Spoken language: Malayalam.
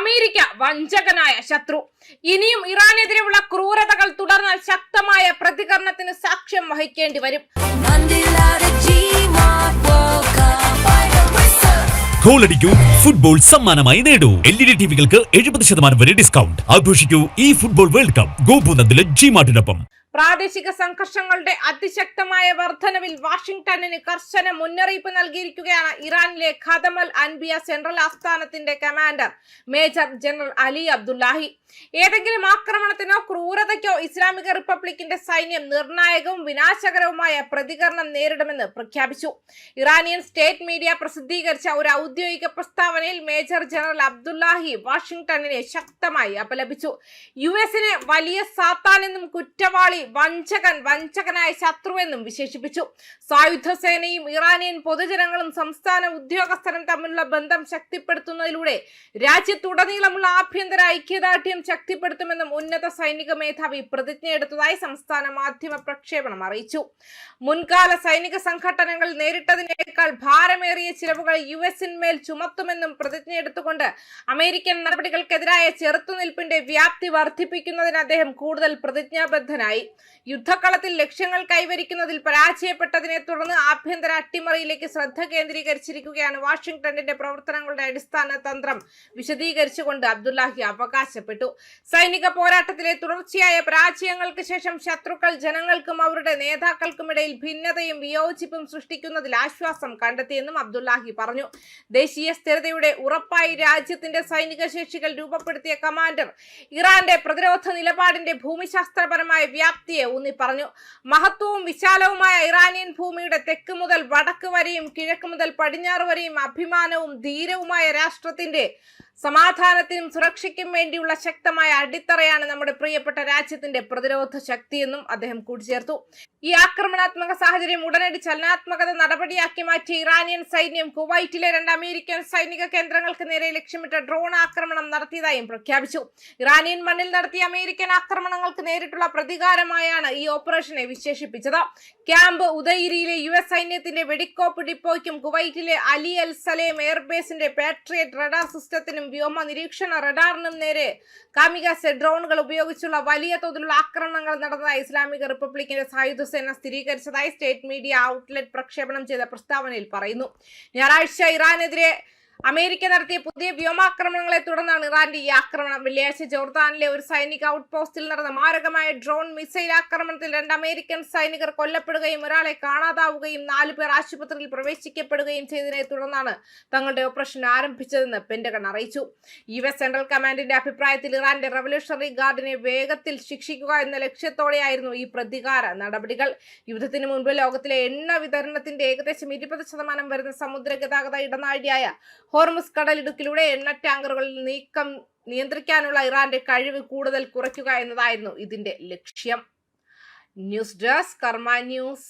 അമേരിക്ക വഞ്ചകനായ ശത്രു. ഇനിയും ഇറാനെതിരെയുള്ള ക്രൂരതകൾ തുടർന്നാൽ ശക്തമായ പ്രതികരണത്തിന് സാക്ഷ്യം വഹിക്കേണ്ടി വരും. ഗോളടിക്കൂ, ഫുട്ബോൾ സമ്മാനമായി നേടൂ. LED ടിവികൾക്ക് 70% വരെ ഡിസ്കൗണ്ട്. ആഘോഷിക്കൂ ഈ ഫുട്ബോൾ വേൾഡ് കപ്പ് ഗോപുനന്ദിലെ ജിമാർട്ടിനൊപ്പം. പ്രാദേശിക സംഘർഷങ്ങളുടെ അതിശക്തമായ വർധനവിൽ വാഷിംഗ്ടണിന് കർശന മുന്നറിയിപ്പ് നൽകിയിരിക്കുകയാണ് ഇറാനിലെ ഖതമൽ അൻബിയ സെൻട്രൽ ആസ്ഥാനത്തിന്റെ commander major general Ali Abdullahi. ഏതെങ്കിലും ആക്രമണത്തിനോ ക്രൂരതയ്ക്കോ ഇസ്ലാമിക റിപ്പബ്ലിക്കിന്റെ സൈന്യം നിർണായകവും വിനാശകരവുമായ പ്രതികരണം നേരിടുമെന്ന് പ്രഖ്യാപിച്ചു. ഇറാനിയൻ സ്റ്റേറ്റ് മീഡിയ പ്രസിദ്ധീകരിച്ച ഒരു ഔദ്യോഗിക പ്രസ്താവനയിൽ മേജർ ജനറൽ അബ്ദുല്ലാഹി വാഷിംഗ്ടണിനെ ശക്തമായി അപലപിച്ചു. യുഎസിനെ വലിയ സാത്താൻ എന്നും കുറ്റവാളി, വഞ്ചകനായ ശത്രുവെന്നും വിശേഷിപ്പിച്ചു. സായുധ സേനയും ഇറാനിയൻ പൊതുജനങ്ങളും സംസ്ഥാന ഉദ്യോഗസ്ഥരും തമ്മിലുള്ള ബന്ധം ശക്തിപ്പെടുത്തുന്നതിലൂടെ രാജ്യത്തുടനീളമുള്ള ആഭ്യന്തര ഐക്യദാർഢ്യം ശക്തിപ്പെടുത്തുമെന്നും ഉന്നത സൈനിക മേധാവി പ്രതിജ്ഞയെടുത്തതായി സംസ്ഥാന മാധ്യമ പ്രക്ഷേപണം അറിയിച്ചു. മുൻകാല സൈനിക സംഘടനകൾ നേരിട്ടതിനേക്കാൾ ഭാരമേറിയ ചിലവുകൾ യുഎസിന്മേൽ ചുമത്തുമെന്നും പ്രതിജ്ഞയെടുത്തുകൊണ്ട് അമേരിക്കൻ നടപടികൾക്കെതിരായ ചെറുത്തുനിൽപ്പിന്റെ വ്യാപ്തി വർദ്ധിപ്പിക്കുന്നതിന് അദ്ദേഹം കൂടുതൽ പ്രതിജ്ഞാബദ്ധനായി. യുദ്ധക്കളത്തിൽ ലക്ഷ്യങ്ങൾ കൈവരിക്കുന്നതിൽ പരാജയപ്പെട്ടതിനെ തുടർന്ന് ആഭ്യന്തര അട്ടിമറിയിലേക്ക് ശ്രദ്ധ കേന്ദ്രീകരിച്ചിരിക്കുകയാണ് വാഷിംഗ്ടണിന്റെ പ്രവർത്തനങ്ങളുടെ അടിസ്ഥാന തന്ത്രം വിശദീകരിച്ചുകൊണ്ട് അബ്ദുല്ലാഹി അവകാശപ്പെട്ടു. സൈനിക പോരാട്ടത്തിലെ തുടർച്ചയായ പരാജയങ്ങൾക്ക് ശേഷം ശത്രുക്കൾ ജനങ്ങൾക്കും അവരുടെ നേതാക്കൾക്കുമിടയിൽ ഭിന്നതയും വിയോജിപ്പും സൃഷ്ടിക്കുന്നതിൽ ആശ്വാസം കണ്ടെത്തിയെന്നും അബ്ദുല്ലാഹി പറഞ്ഞു. ദേശീയ സ്ഥിരതയുടെ ഉറപ്പായി രാജ്യത്തിന്റെ സൈനിക ശേഷികൾ രൂപപ്പെടുത്തിയ കമാൻഡർ ഇറാന്റെ പ്രതിരോധ നിലപാടിന്റെ ഭൂമിശാസ്ത്രപരമായ വ്യാപ്തിയെ ഊന്നി പറഞ്ഞു. മഹത്വവും വിശാലവുമായ ഇറാനിയൻ ഭൂമിയുടെ തെക്ക് മുതൽ വടക്ക് വരെയും കിഴക്ക് മുതൽ പടിഞ്ഞാറ് വരെയും അഭിമാനവും ധീരവുമായ രാഷ്ട്രത്തിന്റെ സമാധാനത്തിനും സുരക്ഷയ്ക്കും വേണ്ടിയുള്ള ശക്തമായ അടിത്തറയാണ് നമ്മുടെ പ്രിയപ്പെട്ട രാജ്യത്തിന്റെ പ്രതിരോധ ശക്തിയെന്നും അദ്ദേഹം കൂട്ടിച്ചേർത്തു. ഈ ആക്രമണാത്മക സാഹചര്യം ഉടനടി ചലനാത്മകത നടപടിയാക്കി മാറ്റിയ ഇറാനിയൻ സൈന്യം കുവൈറ്റിലെ 2 അമേരിക്കൻ സൈനിക കേന്ദ്രങ്ങൾക്ക് നേരെ ലക്ഷ്യമിട്ട ഡ്രോൺ ആക്രമണം നടത്തിയതായും പ്രഖ്യാപിച്ചു. ഇറാനിയൻ മണ്ണിൽ നടത്തിയ അമേരിക്കൻ ആക്രമണങ്ങൾക്ക് നേരിട്ടുള്ള പ്രതികാരമായാണ് ഈ ഓപ്പറേഷനെ വിശേഷിപ്പിച്ചത്. ക്യാമ്പ് ഉദയ്രിയിലെ US സൈന്യത്തിന്റെ വെടിക്കോപ്പ് ഡിപ്പോയ്ക്കും കുവൈറ്റിലെ അലി അൽ സലേം എയർബേസിന്റെ പാട്രിയറ്റ് റഡാർ സിസ്റ്റത്തിനും വ്യോമ നിരീക്ഷണ റഡാറിനും നേരെ കാമികാസെ ഡ്രോണുകൾ ഉപയോഗിച്ചുള്ള വലിയ തോതിലുള്ള ആക്രമണങ്ങൾ നടന്നതായി ഇസ്ലാമിക റിപ്പബ്ലിക്കിന്റെ സായുധ സേന സ്ഥിരീകരിച്ചതായി സ്റ്റേറ്റ് മീഡിയ ഔട്ട്ലെറ്റ് പ്രക്ഷേപണം ചെയ്ത പ്രസ്താവനയിൽ പറയുന്നു. ഞായറാഴ്ച ഇറാനെതിരെ അമേരിക്ക നടത്തിയ പുതിയ വ്യോമാക്രമണങ്ങളെ തുടർന്നാണ് ഇറാന്റെ ഈ ആക്രമണം. വെള്ളിയാഴ്ച ജോർദാനിലെ ഒരു സൈനിക ഔട്ട് പോസ്റ്റിൽ നടന്ന മാരകമായ ഡ്രോൺ മിസൈൽ ആക്രമണത്തിൽ 2 അമേരിക്കൻ സൈനികർ കൊല്ലപ്പെടുകയും ഒരാളെ കാണാതാവുകയും 4 പേർ ആശുപത്രിയിൽ പ്രവേശിക്കപ്പെടുകയും ചെയ്തതിനെ തുടർന്നാണ് തങ്ങളുടെ ഓപ്പറേഷൻ ആരംഭിച്ചതെന്ന് പെന്റഗൺ അറിയിച്ചു. US സെൻട്രൽ കമാൻഡിന്റെ അഭിപ്രായത്തിൽ ഇറാന്റെ റവല്യൂഷണറി ഗാർഡിനെ വേഗത്തിൽ ശിക്ഷിക്കുക എന്ന ലക്ഷ്യത്തോടെയായിരുന്നു ഈ പ്രതികാര നടപടികൾ. യുദ്ധത്തിന് മുൻപ് ലോകത്തിലെ എണ്ണ വിതരണത്തിന്റെ ഏകദേശം 20% വരുന്ന സമുദ്ര ഗതാഗത ഇടനാഴിയായ ഹോർമുസ് കടലിടുക്കിലൂടെ എണ്ണ ടാങ്കറുകളിൽ നീക്കം നിയന്ത്രിക്കാനുള്ള ഇറാന്റെ കഴിവ് കൂടുതൽ കുറയ്ക്കുക എന്നതായിരുന്നു ഇതിന്റെ ലക്ഷ്യം. ന്യൂസ് ഡെസ്ക് കർമ്മ ന്യൂസ്.